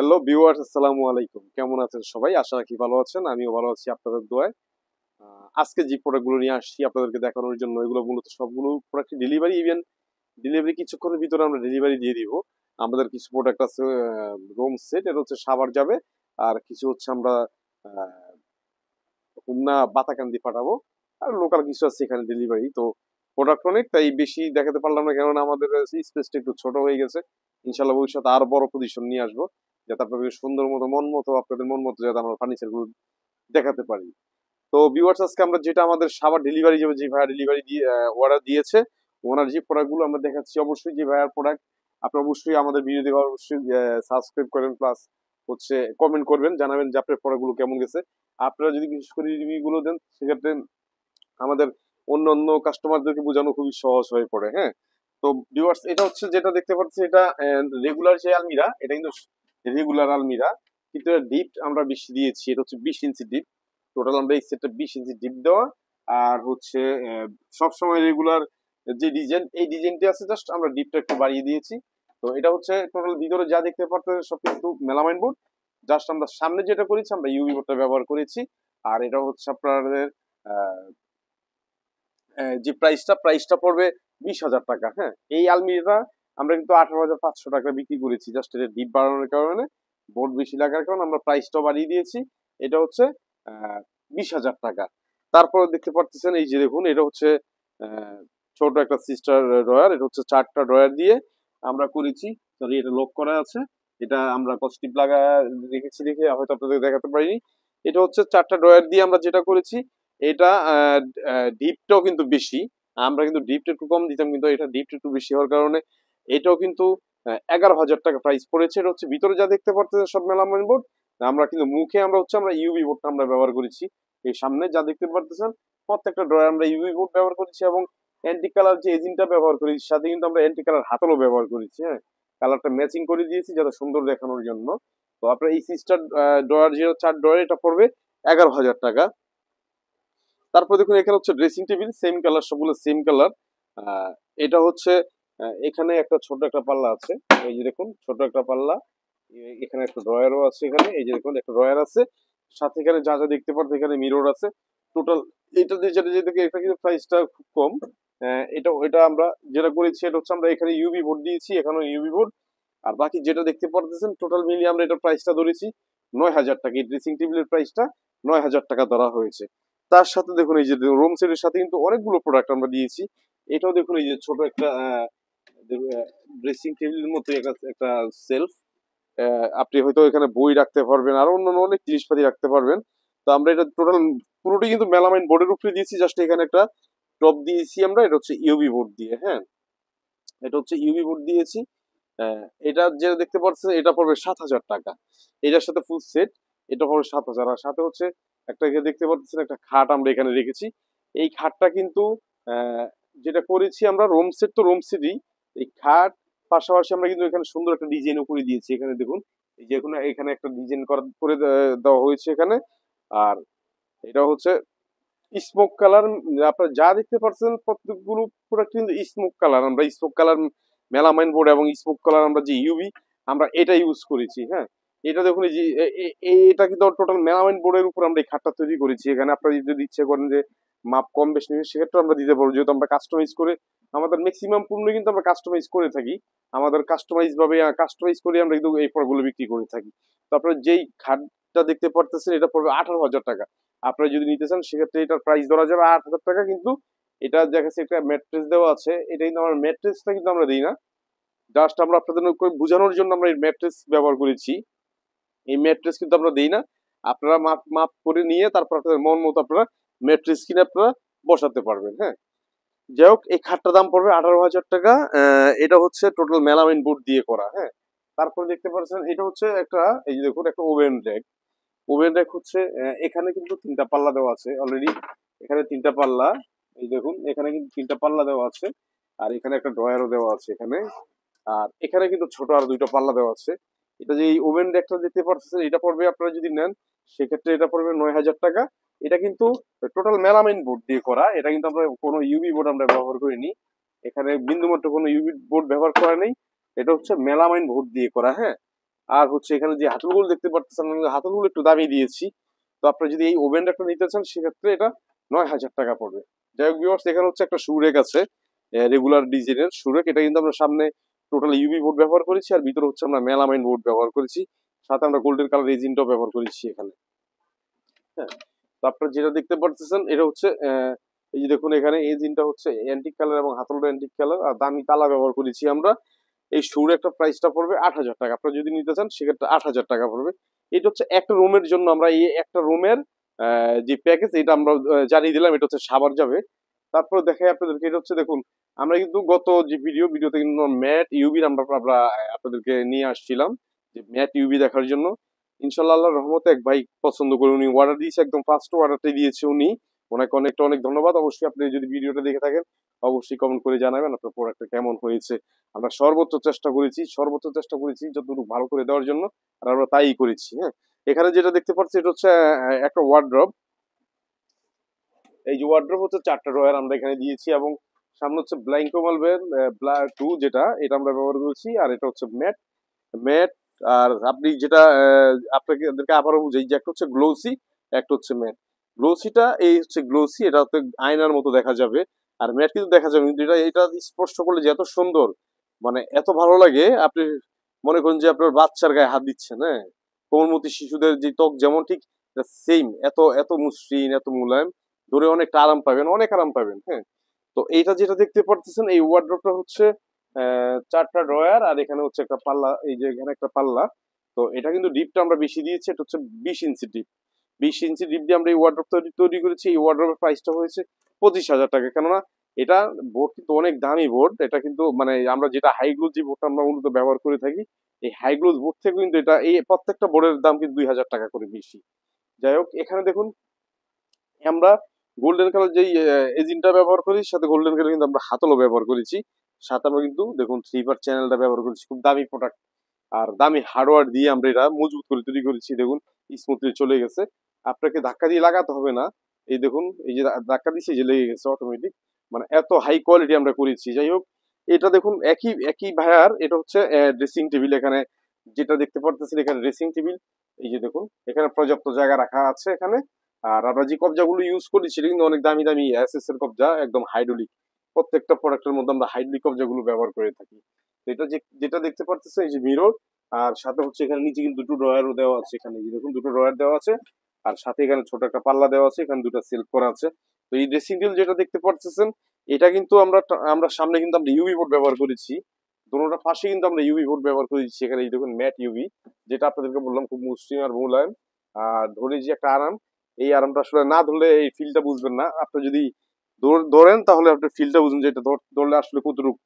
Hello viewers, আসসালামু আলাইকুম। কেমন আছেন সবাই? আশা রাখি ভালো আছেন। আমিও ভালো আছি আপনাদের দোয়ায়। আজকে যে প্রোডাক্টগুলো নিয়ে আসছি আপনাদেরকে দেখানোর জন্য, এগুলো মূলত সবগুলো প্রোডাক্ট ডেলিভারি, ইভেন ডেলিভারি কিছুক্ষণের ভিতরে আমরা ডেলিভারি দিয়ে দিব। আমাদের কিছু প্রোডাক্ট আছে রুম সেট, এটা হচ্ছে সাভার যাবে। আর কিছু হচ্ছে আমরা খুলনা বাতাকান্দি পাঠাবো। আর লোকাল কিছু আছে এখানে ডেলিভারি। তো প্রোডাক্ট অনেক, তাই বেশি দেখাতে পারলাম না, কেননা আমাদের স্পেসটা একটু ছোট হয়ে গেছে। ইনশাল্লাহ ভবিষ্যতে আরো বড় পজিশন নিয়ে আসবো, যাতে আপনাদের সুন্দর মতো মন মতো আপনাদের মন মতো যাতে আমরা ফার্নিচার গুলো দেখাতে পারি। তো ভিউয়ার্স, আজকে আমরা যেটা আমাদের সাভার ডেলিভারি যাবে, যে ভাইয়া ডেলিভারি দিয়ে অর্ডার দিয়েছে, ওনার যে প্রোডাক্ট গুলো আমরা দেখাচ্ছি, অবশ্যই যে ভাইয়ার প্রোডাক্ট আপনারা অবশ্যই আমাদের ভিডিও দেখে অবশ্যই সাবস্ক্রাইব করেন, প্লাস হচ্ছে কমেন্ট করবেন, জানাবেন যে আপনার প্রোডাক্ট গুলো কেমন গেছে। আপনারা যদি বিশেষ করে রিভিউ গুলো দেন, সেক্ষেত্রে আমাদের অন্য অন্য কাস্টমারদেরকে বোঝানো খুবই সহজ হয়ে পড়ে। হ্যাঁ, তো ভিউয়ার্স, এটা হচ্ছে যেটা দেখতে পাচ্ছি, এটা রেগুলার যে আলমিরা, এটা কিন্তু রেগুলার আলমিরা, কিন্তু এর ডিপ আমরা বেশি দিয়েছি। এটা হচ্ছে 20 ইঞ্চি ডিপ। টোটাল আমরা এই সেটটা 20 ইঞ্চি ডিপ দেওয়া। আর হচ্ছে সবসময় রেগুলার যে ডিজাইন, এই ডিজাইনটি আছে, জাস্ট আমরা ডিপটা একটু বাড়িয়ে দিয়েছি। তো এটা হচ্ছে টোটাল ভিতরে যা দেখতে পাচ্ছেন সব কিন্তু মেলামাইন বোর্ড। জাস্ট আমরা সামনে যেটা করেছি, আমরা ইউভি বোর্ডটা ব্যবহার করেছি। আর এটা হচ্ছে আপনাদের যে প্রাইসটা পড়বে 20,000 টাকা। হ্যাঁ, এই আলমিরাটা আমরা কিন্তু 18,500 টাকা বিক্রি করেছি। জাস্ট এটা ডিপ বাড়ানোর কারণে, বোর্ড বেশি লাগার কারণে আমরা প্রাইসটাও বাড়িয়ে দিয়েছি। এটা হচ্ছে 20,000 টাকা। তারপরে দেখতে পাচ্ছেন, এই যে দেখুন, এটা হচ্ছে আহ, ছোট একটা সিস্টার ড্রয়ার। এটা হচ্ছে 4টা ড্রয়ার দিয়ে আমরা করেছি। সরি, এটা লক করা আছে। এটা আমরা কস্টিপ লাগা রেখেছি, দেখে হয়তো আপনাদের দেখাতে পারিনি। এটা হচ্ছে 4টা ড্রয়ার দিয়ে আমরা যেটা করেছি। এটা ডিপটাও কিন্তু বেশি। আমরা কিন্তু ডিপটা একটু কম দিতাম, কিন্তু এটা ডিপটা একটু বেশি হওয়ার কারণে এটাও কিন্তু 11,000 টাকা প্রাইস পড়েছে। এটা হচ্ছে ভিতরে যা দেখতে পাচ্ছেন সব মেলামাইন বোর্ড। আমরা কিন্তু মুখে আমরা ইউভি বোর্ডটা আমরা ব্যবহার করেছি। এই সামনে যা দেখতে পারতেছেন, প্রত্যেকটা ড্রয়ার আমরা ইউভি বোর্ড ব্যবহার করেছি, এবং অ্যান্টি কালার যে এজিনটা ব্যবহার করেছি, সাথে কিন্তু আমরা অ্যান্টি কালার হাতলও ব্যবহার করেছি। হ্যাঁ, কালারটা ম্যাচিং করে দিয়েছি যাতে সুন্দর দেখানোর জন্য। তো আপনার এই সিস্টার ড্রয়ার, যে 4 ড্রয়ার, এটা পড়বে 11,000 টাকা। তারপর দেখুন, এখানে হচ্ছে ড্রেসিং টেবিল, সেম কালার, সবগুলো সেম কালার। এটা হচ্ছে এখানে একটা ছোট একটা পাল্লা আছে। এই যে দেখুন, ছোট একটা পাল্লা। এখানে একটা ড্রয়ারও আছে। এখানে এই যে দেখুন, একটা ড্রয়ার আছে। সাথে এখানে যা যা দেখতে পাচ্ছেন, এখানে মিরর আছে। টোটাল এটা দিয়ে যেটা যেটা এটা কিন্তু প্রাইসটা খুব কম। এটা আমরা যেটা করেছি, এটা হচ্ছে আমরা এখানে ইউভি বোর্ড দিয়েছি, এখানেও ইউভি বোর্ড। আর বাকি যেটা দেখতে পারতেছেন, টোটাল মিলিয়ে আমরা এটা প্রাইসটা ধরেছি 9,000 টাকা। এই ড্রেসিং টেবিলের প্রাইসটা 9,000 টাকা ধরা হয়েছে। তার সাথে দেখুন, এই যে রুম সেটের সাথে কিন্তু অনেকগুলো প্রোডাক্ট আমরা দিয়েছি। এটাও দেখুন, এই যে ছোট একটা ড্রেসিং টেবিলের মতো একটা একটা সেলফ। আপনি হয়তো এখানে বই রাখতে পারবেন, আর অন্যান্য অনেক জিনিসপাতি রাখতে পারবেন। তো আমরা এটা টোটাল পুরোটি কিন্তু মেলামাইন বোর্ডের উপরে দিয়েছি। জাস্ট এখানে একটা টপ দিয়েছি আমরা, এটা হচ্ছে ইউভি বোর্ড দিয়ে। হ্যাঁ, এটা হচ্ছে ইউভি বোর্ড দিয়েছি। এটা যেটা দেখতে পাচ্ছেন, এটা পড়বে 7,000 টাকা। এটার সাথে ফুল সেট, এটা পড়বে 7,000। আর সাথে হচ্ছে একটা দেখতে পাচ্ছেন, একটা খাট আমরা এখানে রেখেছি। এই খাটটা কিন্তু যেটা করেছি আমরা, রুম সেট তো রুম সেটই, এই খাট পাশাপাশি আমরা কিন্তু এখানে সুন্দর একটা ডিজাইনও করে দিয়েছি। এখানে দেখুন, এই যে এখানে একটা ডিজাইন করে দেওয়া হয়েছে এখানে। আর এটা হচ্ছে স্মোক কালার। আপনারা যা দেখতে পাচ্ছেন প্রত্যেকগুলো প্রোডাক্ট কিন্তু স্মোক কালার। আমরা স্মোক কালার মেলামাইন বোর্ড এবং স্মোক কালার আমরা যে ইউভি, আমরা এটা ইউজ করেছি। হ্যাঁ, এটা দেখুন, এই যে এটা কিন্তু টোটাল মেলামাইন বোর্ডের উপর আমরা এই খাটটা তৈরি করেছি। এখানে আপনারা যদি ইচ্ছে করেন যে মাপ কম বেশি নেবেন, সেক্ষেত্রে আমরা দিতে পারবো, যেহেতু আমরা কাস্টমাইজ করে, আমাদের ম্যাক্সিমাম পণ্য কিন্তু আমরা কাস্টমাইজ করে থাকি। আমাদের কাস্টমাইজ করে আমরা কিন্তু এই প্রোডাক্টগুলো বিক্রি করে থাকি। তো আপনারা যেই খাটটা দেখতে পারতেছেন, এটা পড়বে 18,000 টাকা। আপনারা যদি নিতে চান, সেক্ষেত্রে এটার প্রাইস ধরা যাবে 8,000 টাকা। কিন্তু এটা দেখা যাচ্ছে একটা ম্যাট্রেস দেওয়া আছে। এটা কিন্তু আমার ম্যাট্রেসটা কিন্তু আমরা দিই না, জাস্ট আমরা আপনাদের বোঝানোর জন্য আমরা এই ম্যাট্রেস ব্যবহার করেছি। এই ম্যাট্রেস কিন্তু আমরা দিই না। আপনারা মাপ মাপ করে নিয়ে তারপর আপনাদের মন মতো আপনারা ম্যাট্রেস কিনে আপনারা বসাতে পারবেন। হ্যাঁ, যাই হোক, এই খাটটার দাম পড়বে 18,000 টাকা। এটা হচ্ছে টোটাল মেলামাইন বোর্ড দিয়ে করা। হ্যাঁ, তারপরে দেখতে পাচ্ছেন, এটা হচ্ছে একটা, এই যে দেখুন, একটা ওভেন র্যাক। ওভেন র্যাক হচ্ছে এখানে কিন্তু 3টা পাল্লা দেওয়া আছে অলরেডি। এখানে 3টা পাল্লা, এই দেখুন, এখানে কিন্তু 3টা পাল্লা দেওয়া আছে। আর এখানে একটা ড্রয়ারও দেওয়া আছে এখানে। আর এখানে কিন্তু ছোট আর 2টা পাল্লা দেওয়া আছে। এটা যে এই ওভেন র্যাকটা দেখতে পাচ্ছেন, এটা পড়বে, আপনারা যদি নেন সেক্ষেত্রে এটা পড়বে 9,000 টাকা। এটা কিন্তু টোটাল মেলামাইন বোর্ড দিয়ে করা। এটা কিন্তু আমরা কোনো ইউভি বোর্ড আমরা ব্যবহার করিনি। এখানে বিন্দুমাত্র কোনো ইউভি বোর্ড ব্যবহার করা নেই। এটা হচ্ছে মেলামাইন বোর্ড দিয়ে করা। হ্যাঁ, আর হচ্ছে এখানে যে হাতলগুলো দেখতে পাচ্ছেন, হাতলগুলো একটু দামি দিয়েছি। তো আপনারা যদি এই ওভেন একটা নিতে চান সেক্ষেত্রে এটা 9,000 টাকা পড়বে। যাই হোক ভিউয়ার্স, এখানে হচ্ছে একটা সুরেক আছে, রেগুলার ডিজাইনের সুরেক। এটা কিন্তু আমরা সামনে টোটাল ইউভি বোর্ড ব্যবহার করেছি, আর ভিতরে হচ্ছে আমরা মেলামাইন বোর্ড ব্যবহার করেছি, সাথে আমরা গোল্ডেন কালার রেজিনটাও ব্যবহার করেছি এখানে। হ্যাঁ, তো আপনারা যেটা দেখতে পাচ্ছেন এটা হচ্ছে এই যে দেখুন এখানে এজিনটা হচ্ছে অ্যান্টিক কালার এবং হাতলটা অ্যান্টিক কালার, আর দামি তালা ব্যবহার করেছি আমরা। এই শুর একটা প্রাইসটা পড়বে 8,000 টাকা। আপনারা যদি নিতে চান সেক্ষেত্রে 8,000 টাকা পড়বে। এটা হচ্ছে একটা রুমের জন্য, আমরা এই একটা রুমের যে প্যাকেজ এটা আমরা জানিয়ে দিলাম। এটা হচ্ছে সাভার যাবে। তারপরে দেখাই আপনাদেরকে, এটা হচ্ছে দেখুন আমরা কিন্তু গত যে ভিডিওতে কিন্তু ম্যাট ইউবি আমরা আপনাদেরকে নিয়ে আসছিলাম যে ম্যাট ইউবি দেখার জন্য। ইনশাল্লাহ আল্লাহর রহমতে এক ভাই পছন্দ করে উনি অর্ডার দিয়েছে, একদম ফার্স্ট অর্ডারটাই দিয়েছে উনি। ওনাকে অনেক ধন্যবাদ। অবশ্যই আপনি যদি ভিডিওটা দেখে থাকেন অবশ্যই কমেন্ট করে জানাবেন আপনার প্রোডাক্টটা কেমন হয়েছে। আমরা সর্বোচ্চ চেষ্টা করেছি যতটুকু ভালো করে দেওয়ার জন্য, আর আমরা তাই করেছি। হ্যাঁ, এখানে যেটা দেখতে পাচ্ছি এটা হচ্ছে একটা ওয়ার্ড্রব। এই যে ওয়ার্ড্রব হচ্ছে 4টা ড্রয়ার আমরা এখানে দিয়েছি, এবং সামনে হচ্ছে ব্ল্যাঙ্কো মালবের ব্ল্যাক 2 যেটা এটা আমরা ব্যবহার করেছি, আর এটা হচ্ছে ম্যাট ম্যাট। আর আপনি যেটা আপনাদেরকে আবারও বুঝাই যে একটা হচ্ছে গ্লোসি, একটা হচ্ছে ম্যাট। গ্লোসিটা এই হচ্ছে গ্লোসি, এটা হচ্ছে আয়নার মতো দেখা যাবে, আর ম্যাট কিন্তু দেখা যাবে কিন্তু এটা স্পর্শ করলে যে এত সুন্দর, মানে এত ভালো লাগে, আপনি মনে করেন যে আপনার বাচ্চার গায়ে হাত দিচ্ছেন। হ্যাঁ, কোমলমতি শিশুদের যে ত্বক যেমন ঠিক সেম, এত এত মসৃণ, এত মুলায়ম, ধরে অনেকটা আরাম পাবেন, অনেক আরাম পাবেন। হ্যাঁ, তো এইটা যেটা দেখতে পারতেছেন এই ওয়ার্ড্রপটা হচ্ছে 4টা ড্রয়ার, আর এখানে হচ্ছে একটা পাল্লা, এই যে এখানে একটা পাল্লা। তো এটা কিন্তু ডিপটা আমরা বেশি দিয়েছি, এটা হচ্ছে 20 ইঞ্চি ডিপ। 20 ইঞ্চি ডিপ দিয়ে আমরা এই ওয়ার্ড্রপ তৈরি করেছি। এই ওয়ার্ড্রপের প্রাইসটা হয়েছে 25,000 টাকা। কেননা এটা বোর্ড কিন্তু অনেক দামি বোর্ড। এটা কিন্তু মানে আমরা যেটা হাই গ্লোজ যে বোর্ডটা আমরা মূলত ব্যবহার করে থাকি, এই হাই গ্লোজ বোর্ড থেকে কিন্তু এটা এই প্রত্যেকটা বোর্ডের দাম কিন্তু 2,000 টাকা করে বেশি। যাই হোক, এখানে দেখুন আমরা গোল্ডেন কালার যেই এজিনটা ব্যবহার করি, সাথে গোল্ডেন কালার কিন্তু আমরা হাতলও ব্যবহার করেছি। সাথে আমরা কিন্তু দেখুন 3 পার্ট চ্যানেলটা ব্যবহার করেছি, খুব দামি প্রোডাক্ট, আর দামি হার্ডওয়্যার দিয়ে আমরা এটা মজবুত করে তৈরি করেছি। দেখুন স্মুথলি চলে গেছে, আপনাকে ধাক্কা দিয়ে লাগাতে হবে না। এই দেখুন, এই যে ধাক্কা দিচ্ছে যে লেগে গেছে অটোমেটিক, মানে এত হাই কোয়ালিটি আমরা করেছি। যাই হোক, এটা দেখুন একই একই ভাইয়ার, এটা হচ্ছে ড্রেসিং টেবিল। এখানে যেটা দেখতে পারতেছেন এখানে ড্রেসিং টেবিল, এই যে দেখুন এখানে পর্যাপ্ত জায়গা রাখা আছে এখানে। আর আমরা যে কবজাগুলো ইউজ করি সেটা কিন্তু অনেক দামি দামি এসএস এর কবজা, একদম হাইড্রোলিক। প্রত্যেকটা প্রোডাক্টের মধ্যে আমরা হাইড্রোলিক কবজাগুলো ব্যবহার করে থাকি। তো এটা যেটা দেখতে পারতেছেন এই যে মিরর, আর সাথে হচ্ছে এখানে নিচে কিন্তু দুটো ড্রয়ারও দেওয়া আছে। এখানে এই যে দেখুন দুটো ড্রয়ার দেওয়া আছে, আর সাথে এখানে ছোট একটা পাল্লা দেওয়া আছে, এখানে দুটো সেলফ করা আছে। তো এই ড্রেসিং টেবিল যেটা দেখতে পারতেছেন এটা কিন্তু আমরা সামনে কিন্তু আমরা ইউভি বোর্ড ব্যবহার করেছি, দোনোটা পাশে কিন্তু আমরা ইউভি বোর্ড ব্যবহার করেছি। এখানে এই দেখুন ম্যাট ইউভি, যেটা আপনাদেরকে বললাম খুব মসৃণ আর মোলায়েম, আর ধরে যে একটা আরাম, এই আরামটা আসলে না ধরলে এই ফিলটা বুঝবেন না। আপনি যদি ধরেন তাহলে আপনি ফিলটা বুঝবেন যে এটা ধরলে আসলে কতটুকু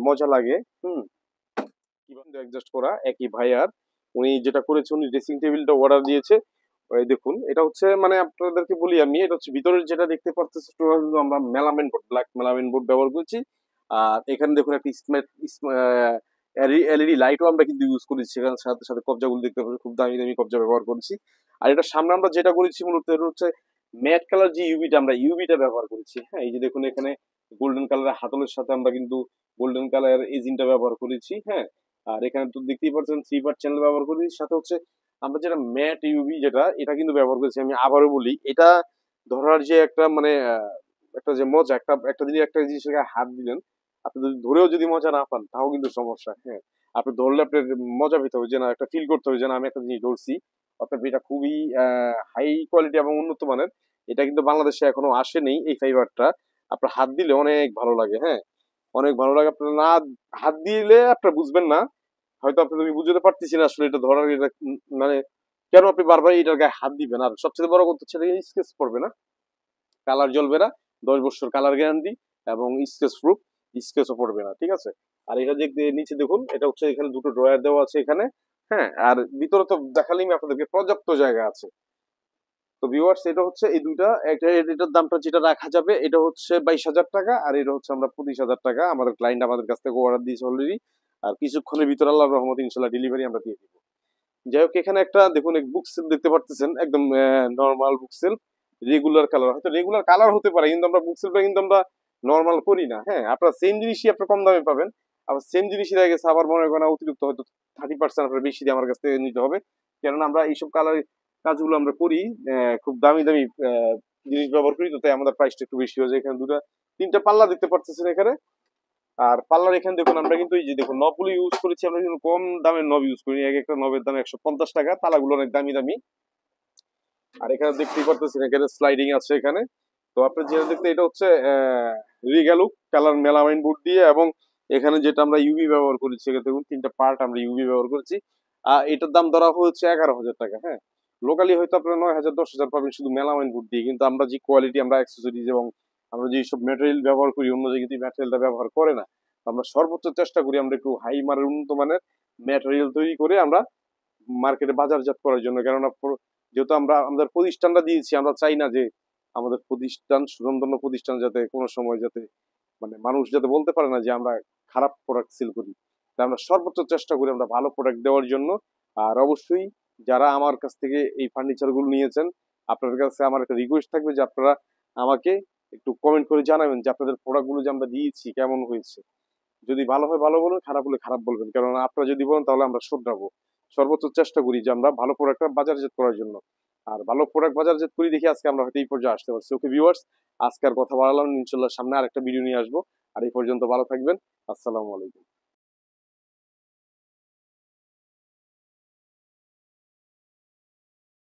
মজা লাগে। হুম, কিভাবে অ্যাডজাস্ট করা একই ভাইয়ার, উনি যেটা করেছে উনি ড্রেসিং টেবিলটা অর্ডার দিয়েছে। এই দেখুন এটা হচ্ছে মানে আপনাদেরকে বলি আমি, এটা হচ্ছে ভিতরের যেটা দেখতে পারতেছি আমরা melamine board, black melamine board ব্যবহার করছি। আর এখানে দেখুন একটা স্মার্ট এলইডি লাইটও আমরা কিন্তু ইউজ করেছি। সেখানে সাথে সাথে কবজাগুলো দেখতে পাচ্ছি, খুব দামি দামি কবজা ব্যবহার করেছি। আর এটা সামনে আমরা যেটা করেছি মূলত এটা হচ্ছে ম্যাট কালার যে ইউবিটা, আমরা ইউবিটা ব্যবহার করেছি। হ্যাঁ, এই যে দেখুন এখানে গোল্ডেন কালারের হাতলের সাথে আমরা কিন্তু গোল্ডেন কালার এজিনটা ব্যবহার করেছি। হ্যাঁ, আর এখানে তো দেখতেই পাচ্ছেন 3 পার্ট চ্যানেল ব্যবহার করেছি। সাথে হচ্ছে আমরা যেটা ম্যাট ইউভি যেটা এটা কিন্তু ব্যবহার করেছি। আমি আবারও বলি, এটা ধরার যে একটা মানে একটা যে মজা, একটা জিনিসের গায়ে হাত দিলেন, আপনি যদি ধরেও যদি মজা না পান তাও কিন্তু সমস্যা। হ্যাঁ, আপনি ধরলে আপনার মজা পেতে হবে, যে না একটা ফিল করতে হবে যে না আমি একটা জিনিস ধরছি। অর্থাৎ এটা খুবই হাই কোয়ালিটি এবং উন্নত মানের। এটা কিন্তু বাংলাদেশে এখনো আসেনি এই ফাইবারটা। আপনার হাত দিলে অনেক ভালো লাগে। হ্যাঁ, অনেক ভালো লাগে। আপনার না হাত দিলে আপনার বুঝবেন না, হয়তো আপনি আমি বুঝতে পারতেছি না আসলে এটা ধরার এটা মানে কেন আপনি বারবার এটার গায়ে হাত দিবেন। আর সবচেয়ে বড় কথা হচ্ছে স্কেচ পড়বে না, কালার জ্বলবে না, 10 বছর কালার গ্যারান্টি, এবং স্কেচ প্রুফ, স্কেচও পড়বে না। ঠিক আছে, আর এটা দেখতে নিচে দেখুন এটা হচ্ছে এখানে দুটো ড্রয়ার দেওয়া আছে এখানে। হ্যাঁ, আর ভিতরে তো দেখালেই আপনাদেরকে পর্যাপ্ত জায়গা আছে। তো ভিউয়ার্স, এটা হচ্ছে এই দুইটা, এটার দামটা যেটা রাখা যাবে এটা হচ্ছে 22,000 টাকা, আর এটা হচ্ছে আমরা 25,000 টাকা। আমাদের ক্লায়েন্ট আমাদের কাছ থেকে অর্ডার দিয়েছে অলরেডি, আর কিছুক্ষণের ভিতরে আল্লাহর রহমতে ইনশাল্লাহ ডেলিভারি আমরা দিয়ে দিব। যাই হোক, এখানে একটা দেখুন বুক সেল দেখতে পারতেছেন, একদম নর্মাল বুক সেল, রেগুলার কালার। হয়তো রেগুলার কালার হতে পারে কিন্তু আমরা বুক সেলটা কিন্তু আমরা নর্মাল করি না। হ্যাঁ, আপনারা সেম জিনিসই আপনারা কম দামে পাবেন। আবার সেম জিনিসই দেখা গেছে আবার মনে করেন অতিরিক্ত হয়তো 30% আপনার বেশি দিয়ে আমার কাছ থেকে নিতে হবে, কেননা আমরা এইসব কাজগুলো আমরা করি, খুব দামি দামি জিনিস ব্যবহার করি, তো তাই আমাদের প্রাইসটা একটু বেশি হয়ে যায়। এখানে দুটা তিনটা পাল্লা দেখতে পারতেছেন এখানে। আর পাল্লার এখানে দেখুন আমরা কিন্তু এই যে দেখুন নবগুলো ইউজ করেছি, আমরা কিন্তু কম দামের নব ইউজ করি, এক একটা নবের দাম 150 টাকা, তালাগুলো অনেক দামি দামি। আর এখানে দেখতেই পারতেছেন এখানে স্লাইডিং আছে এখানে। তো আপনি যেটা দেখতে, এটা হচ্ছে রিগালুক কালার মেলামাইন বোর্ড দিয়ে, এবং এখানে যেটা আমরা ইউভি ব্যবহার করেছি, এখানে দেখুন তিনটা পার্ট আমরা ইউভি ব্যবহার করেছি। এটার দাম ধরা হচ্ছে 11,000 টাকা। হ্যাঁ, লোকালি হয়তো আপনারা 9,000 10,000 পাবেন শুধু মেলামাইন বোর্ড দিয়ে, কিন্তু আমরা যে কোয়ালিটি আমরা অ্যাক্সেসরিজ এবং আমরা যে সব ম্যাটেরিয়াল ব্যবহার করি, অন্য জায়গায় কিন্তু ম্যাটেরিয়ালটা ব্যবহার করে না। আমরা সর্বোচ্চ চেষ্টা করি আমরা একটু হাই মানের উন্নত মানের ম্যাটেরিয়াল তৈরি করে আমরা মার্কেটে বাজারজাত করার জন্য। কেননা যেহেতু আমরা আমাদের প্রতিষ্ঠানটা দিয়েছি, আমরা চাই না যে আমাদের প্রতিষ্ঠান সুনামধন্য প্রতিষ্ঠান যাতে কোনো সময় যাতে মানে মানুষ যাতে বলতে পারে না যে আমরা খারাপ প্রোডাক্ট সেল করি। তাই আমরা সর্বোচ্চ চেষ্টা করি আমরা ভালো প্রোডাক্ট দেওয়ার জন্য। আর অবশ্যই যারা আমার কাছ থেকে এই ফার্নিচার গুলো নিয়েছেন, আপনাদের কাছে আমার একটা রিকোয়েস্ট থাকবে যে আপনারা আমাকে একটু কমেন্ট করে জানাবেন যে আপনাদের প্রোডাক্ট গুলো যে আমরা দিয়েছি কেমন হয়েছে। যদি ভালো হয় ভালো বলবেন, খারাপ হলে খারাপ বলবেন, কেননা আপনারা যদি বলেন তাহলে আমরা শুধরাবো। সর্বোচ্চ চেষ্টা করি যে আমরা ভালো প্রোডাক্টটা বাজারজাত করার জন্য। আর ভালো প্রোডাক্ট বাজারজাত করি দেখি আজকে আমরা হয়তো এই পর্যায়ে আসতে পারছি। ওকে ভিউয়ার্স, আজকে আর কথা বাড়ালাম না, ইনশাল্লাহ সামনে আরেকটা ভিডিও নিয়ে আসবো। আর এই পর্যন্ত ভালো থাকবেন। আসসালামু আলাইকুম।